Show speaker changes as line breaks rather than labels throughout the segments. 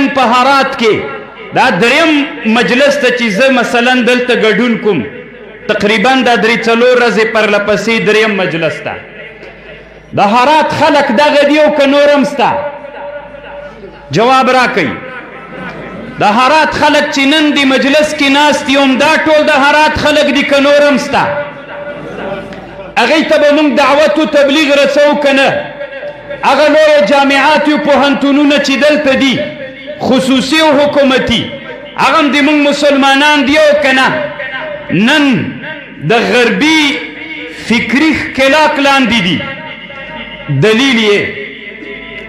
نن په هرات کې دا دریم مجلس ته چې زه مثلا دلته ګډون کوم تقریبا دا 3-4 ورځې پرلپسې دریم مجلس ته د هرات خلک دغه دی او که نورم سته جواب راکئ د هرات خلک چې نن دی مجلس کې ناست دي هم دا ټول د هرات خلک دي که نورم سته هغوی ته به موږ دعوت و تبلیغ رسوو که نه هغه لویه جامعات او پوهنتونونه چې دلته دي خصوصي او حکومتي هغه هم د موږ مسلمانان دي او که نه نن د غربي فکري ښکېلاک لاندې دي دلیل یې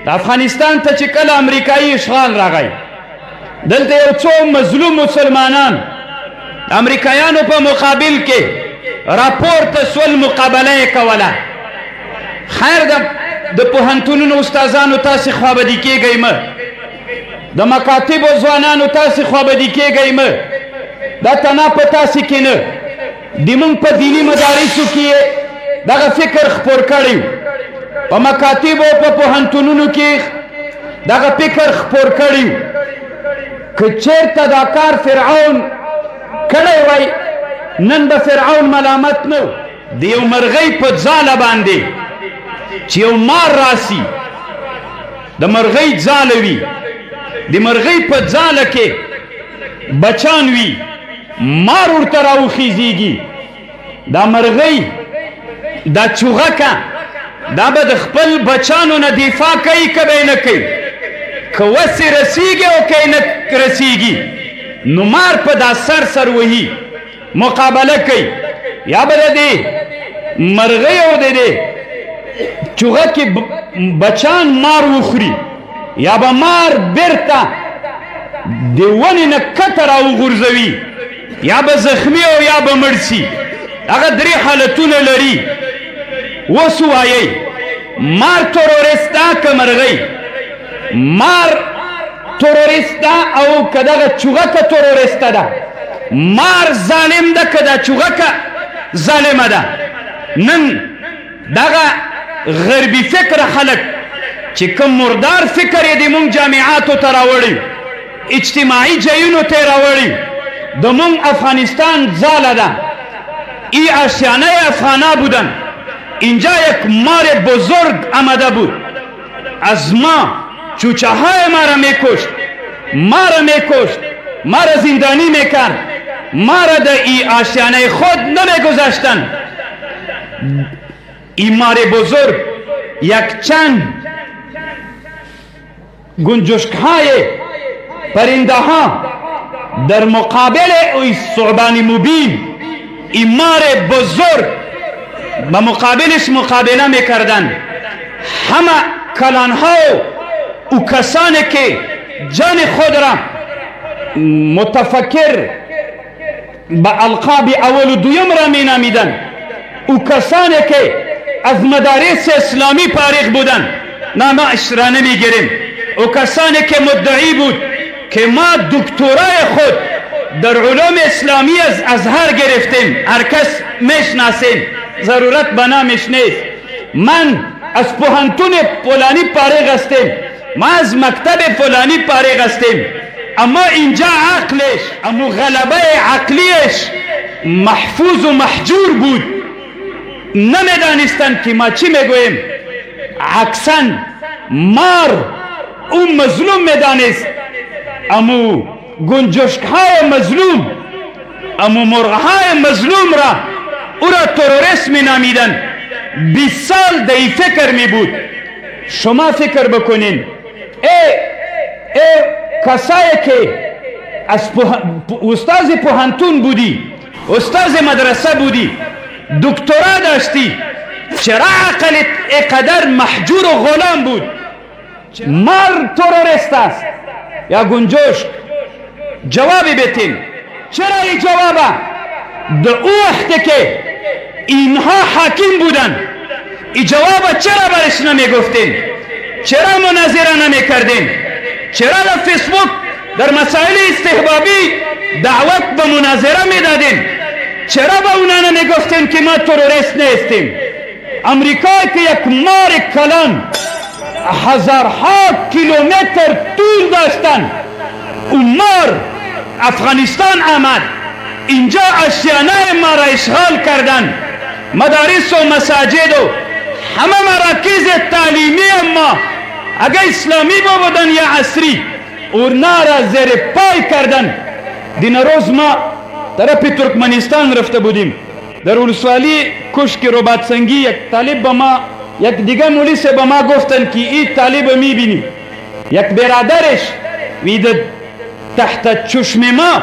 د افغانستان ته چې کله امریکایي اشغال راغی دلته یو څو مظلوم مسلمانان امریکایانو په مقابل کې راپورته سول مقابله یې کوله خیر د پوهنتونونو استادانو تاسې خوابدي کېږئ مه د مکاتبو ځوانانو تاسې خوابدي کېږئ مه دا تنها په تاسې کې نه د موږ په دیني مدارسو کې دغه فکر خپور کړی په مکاتبو په پوهنتونونو کې دغه فکر خپور کړی که چېرته دا کار فرعون کړی وای نن به فرعون ملامت نه د یو مرغۍ په ځاله باندې چې یو مار راسي د مرغۍ ځاله وي د مرغۍ په ځاله کې بچان وي مار ورته راوخیزیږي دا مرغۍ دا چوغکه دا به د خپل بچانو نه دفاع کوي که به یې نه کوي که وسې رسیږي او که یې نه رسیږي نو مار په دا سر وهي مقابله کوي یا به د دې مرغۍ او د دې چوغکې بچان مار وخوري یا به مار بیرته د ونې نه کته راوغورځوي یا به زخمي او یا به مړ سي هغه 3 حالتونه لري اوس ووایئ مار تروریسته که مرغۍ مار تروریسته او که دغه چوغکه تروریسته ده مار ظالم ده که دا چوغکه ظالمه ده نن دغه غربي فکر خلک چې کوم مردار فکر یې د مونږ جامعاتو ته راوړی اجتماعی جایونو ته یې راوړی د مونږ افغانستان ځاله ده ای آشیانه افغانا بودن اینجا یک مار بزرگ آمده بود از ما چوچه های ما را میکشت ما را زندانی میکرد ما را در ای آشیانه خود نمیگذاشتن این مار بزرگ یک چند گنجشک های پرنده ها در مقابل ای ثعبان مبین این مار بزرگ با مقابلش مقابله میکردن همه کلان ها او کسانی که جان خود را متفکر با القاب اول و دویم را می نامیدن او کسانی که از مدارس اسلامی فارغ بودن نامش را نمی گیریم او کسانی که مدعی بود که ما دکترای خود در علوم اسلامی از ازهر گرفتیم هر کس میشناسیم ضرورت به نامش نیست من از پوهنتون فلانی فارغ هستم ما از مکتب فلانی فارغ هستم اما اینجا عقلش اما غلبه عقلیش محفوظ و محجور بود نمیدانستند که ما چی میگوییم عکساً مار اون مظلوم میدانست اما گنجشک های مظلوم اما مرغ های مظلوم را او را تروریست می نامیدن 20 سال دی فکر می بود شما فکر بکنین کسایی که از استاذ پوهنتون بودی استاذ مدرسه بودی دکترا داشتی چرا عقلت اینقدر محجور و غلام بود مار تروریست است یا گنجشک جوابی بتین چرا این جوابه در او وقت که اینها حاکم بودن این جواب چرا برش نمی گفتین چرا مناظره نمی کردین چرا در فیسبوک در مسائل استحبابی دعوت به مناظره می دادین چرا به اونا نمی گفتین که ما تروریست نیستیم امریکا که یک مار کلان هزارها کیلومتر طول داشتن عمر افغانستان آمد، اینجا اشیانه ما را اشغال کردن، مدارس و مساجد و همه مراکز تعلیمی ما اگه اسلامی بودن یا عصری اونها را زیر پای کردن. دین روز ما طرف ترکمنستان رفته بودیم، در ولسوالی کشک رباط سنگی یک طالب به ما، یک دیگه مولی سے به ما گفتن که این طالب میبینی، یک برادرش وی تحت چشم ما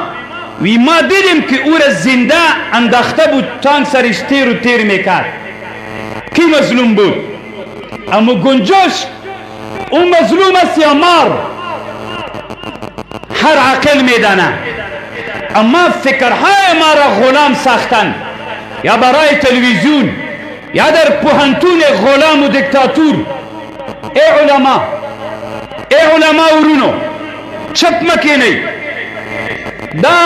وی ما دیدیم که او را زنده انداخته بود، تانک سرش تیر و تیر میکرد. کی مظلوم بود؟ اما گنجش اون مظلوم است یا مار؟ هر عقل میدانه. اما فکرهای ما را غلام ساختن، یا برای تلویزیون یا در پوهنتون غلام و دیکتاتور. ای علما ورونو چپ مکینی. دا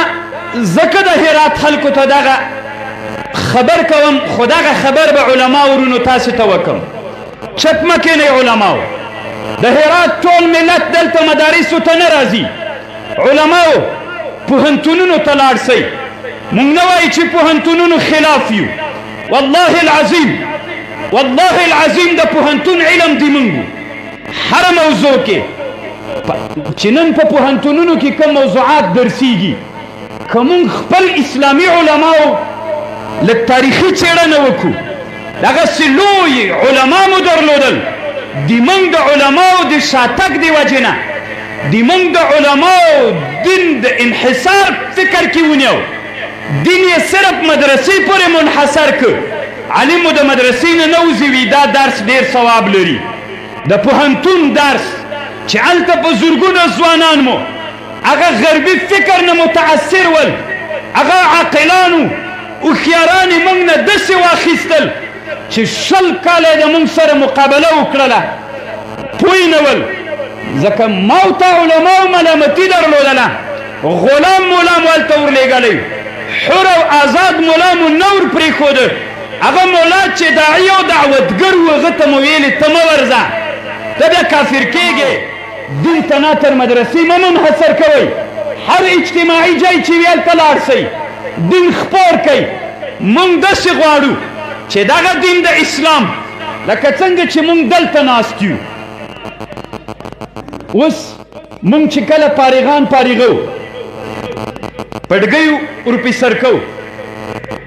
زکه د هرات خلکو ته دغه خبر کوم، خو دغه خبر به علما ورونو تاسو ته وکم. چپ مکینی علماو، د هرات ټول ملت دلته مدارسو ته نه راځي. علماو پوهنتونونو ته لاړ سئ. مونږ نه وایو چې پوهنتونونو خلاف یو، والله العظیم د پوهنتون علم دی مونږ هر موضوع کې چې نن په پوهنتونونو کې کوم موضوعات درسیږي، که مونږ خپل اسلامي علماو لږ تاریخي څېړنه وکړو، دغسې لوی علما مو درلودل. د مونږ د علماو د شاتګ د وجې نه د مونږ د علماو دین د انحصار فکر کې ونیو، دین یې صرف مدرسې پورې منحصر کړ. عالم مو د مدرسې نه نه وځي وي دا درس ډېر ثواب لري. د پوهنتون درس چې هلته په زرګونه ځوانان مو هغه غربي فکر نه متاثر ول، هغه عاقلانو هوښیاران یې موږ نه داسې واخیستل چې 20 کاله یې د موږ سره مقابله وکړله، پوه نه ول. ځکه ما ته علماو ملامتي درلودله، غلام مولا مو هلته ورلېږلی، حر او آزاد مولا مو نه ور پرېښوده. هغه مولا چې داعي او دعوتګر و هغه ته مو ویلې ته مه ورځه، ته بیا کافر کېږې. دین ته نه تر مدرسې مه منحصر کوئ، هر اجتماعي ځای چې وي هلته لاړ سئ، دین خپور کوئ. مونږ داسې غواړو چې دغه دین د اسلام لکه څنګه چې مونږ دلته ناست یو، اوس مونږ چې کله فارغو پډګیو ورپسر کوو.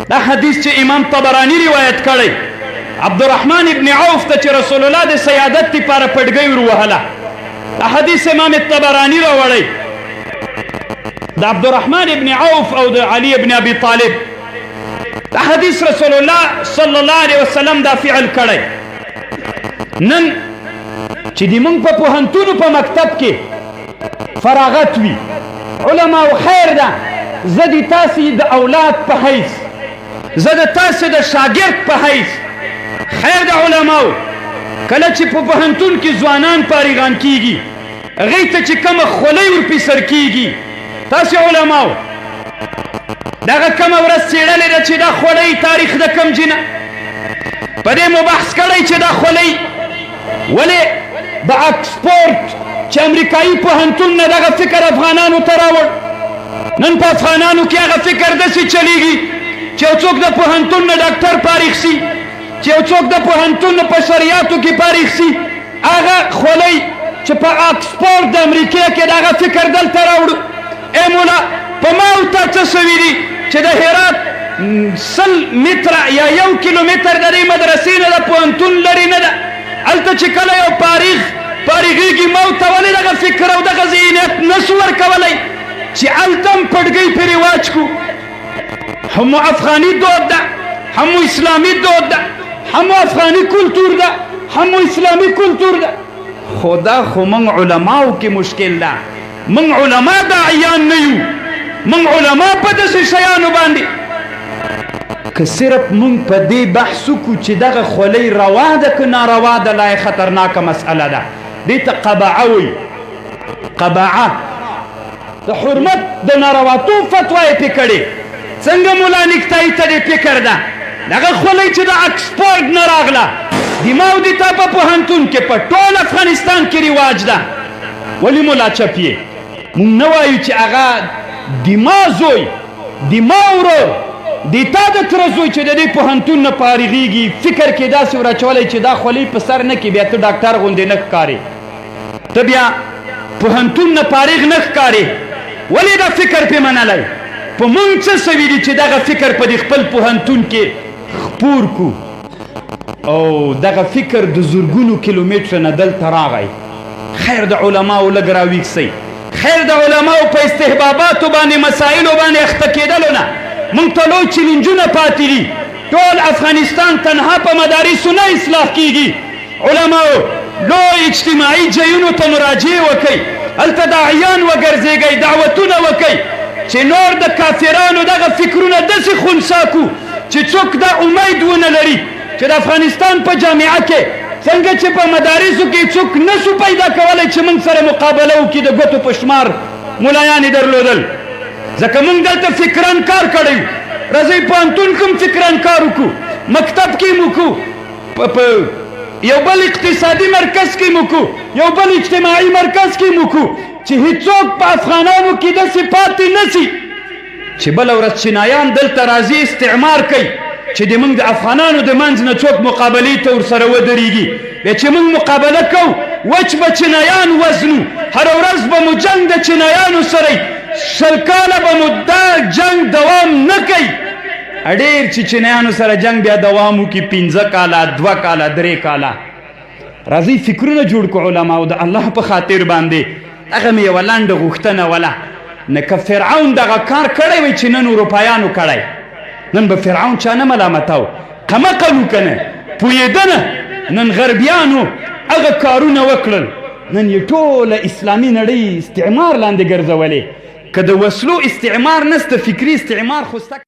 دا حدیث چې امام طبرانی روایت کړی، عبدالرحمن ابن عوف ته چې رسول الله د سیادت لپاره پډګۍ وروهله، دا حدیث امام طبرانی راوړی. د عبدالرحمن ابن عوف او د علي ابن ابي طالب، دا حدیث رسول الله صلی الله علیه وسلم دا فعل کړی. نن چې د موږ په پوهنتونو په مکتب کې فراغت وي، علماو خیر ده، زه د تاسې د اولاد په حیث، زه د تاسې د شاګرد په حیث، خیر د علماو کله چې په پوهنتون کې ځوانان فارغان کیږي، هغوی ته چې کومه خولۍ ورپسر کیږي، تاسې علماو دغه کومه ورځ څېړلې ده چې دا خولۍ تاریخ د کوم جنه په دې مو بحث کړی چې دا خولۍ ولې د اکسفورډ چې امریکایي پوهنتون نه دغه فکر افغانانو ته راوړ. نن په افغانانو کې هغه فکر داسې چلیږي چې یو څوک د پوهنتون نه ډاکټر فارغ سي، چې یو څوک د پوهنتون نه په شریعتو کې فارغ سي، هغه خولۍ چې په اکسفورډ د امریکا کې دغه فکر دلته راوړو. ای مولا په ما او تا څه سوي دي چې د هرات 100 متره یا 1 کیلومتر د دې مدرسې نه د پوهنتون لرې نه ده. هلته چې کله یو فارغېږي ما ورته ولې دغه فکر او دغه ذهنیت نسو ورکولی چې هلته هم پډګۍ پرې رواج کړو. همو افغاني دود ده، همو اسلامي دود ده، همو افغاني کلتور ده، همو اسلامي کلتور ده. خو دا خو موږ علماو کې مشکل ده. موږ علما داعیان نه یو، موږ علما په داسې شیانو باندې که صرف موږ په دې بحث وکړو چې دغه خولۍ روا ده که ناروا ده، لا خطرناکه مسئله ده. دې ته قبعه وایي. قبعه د حرمت د نارواتوب فتوا یې پې کړې. څنګه مولا نکتایي ته دې فکر ده دغه خولۍ چې د اکسفورډ نه راغله، د ما او د تا په پوهنتون کې په ټول افغانستان کې رواج ده. ولې مولا چپ یې؟ مونږ نه وایو چې هغه دما زوی دما ورور د تا د تره زوی چې د دې پوهنتون نه فارغېږي فکر کې داسې وراچولی چې دا خولۍ په سر نه کې بیا ته ډاکټر غوندې نه ښکارې ته بیا پوهنتون نه فارغ نه ښکارې ولې دا فکر پې منلی په مونږ څه سوي دي چې دغه فکر په دې خپل پوهنتون کې خپور کو او دغه فکر د زرګونو کیلومتره نه دلته راغی خیر د علماو لږ راویښسئ خیر د علماو په استحباباتو باندې مسایلو باندې اخته کېدلو نه مونږ ته لوی چیلنجونه پاتې دي ټول افغانستان تنها په مدارسو نه اصلاح کېږي علماو لوی اجتماعي ځایونو ته مراجعې وکئ هلته داعیان وګرځېږئ دعوتونه وکئ چې نور د کافرانو دغه فکرونه داسې خنثی کړو چې څوک دا امید ونه لري چې د افغانستان په جامعه کې څنګه چې په مدارسو کې څوک نشو پیدا کولی چې موږ سره مقابله وکړي د ګوتو په شمار ملایان یې درلودل ځکه موږ دلته فکران کار کړی وو راځئ پوهنتون کې هم فکران کار وکړو مکتب کې هم وکړو په یو بل اقتصادي مرکز کې هم وکړو یو بل اجتماعي مرکز کې هم وکړو چې هیڅوک په افغانانو کې داسې پاتې نشي چې بله ورځ چینایان دلته راځي استعمار کوي چې د موږ د افغانانو د منځ نه څوک مقابلې ته ورسره ودرېږي بیا چې موږ مقابله کوو وچ به چینایان وزنو هره ورځ به مو جنګ د چینایانو سره 100 کاله به مو دا جنګ دوام نه کوي ډېر چې چینایانو سره جنګ بیا دوام وکړي 15 کاله 2 کاله 3 کاله راځئ فکرونه جوړ کړو علماو د الله په خاطر باندې هغه مې یوه لنډه غوښتنه وله نه که فرعون دغه کار کړی وی چې نن اروپایانو کړی نن به فرعون چا نه ملامتاو قمقل و که نه پوهېده نه نن غربیانو هغه کارونه وکړل نن یې ټوله اسلامي نړۍ استعمار لاندې ګرځولې که د وسلو استعمار نسته فکري استعمار خو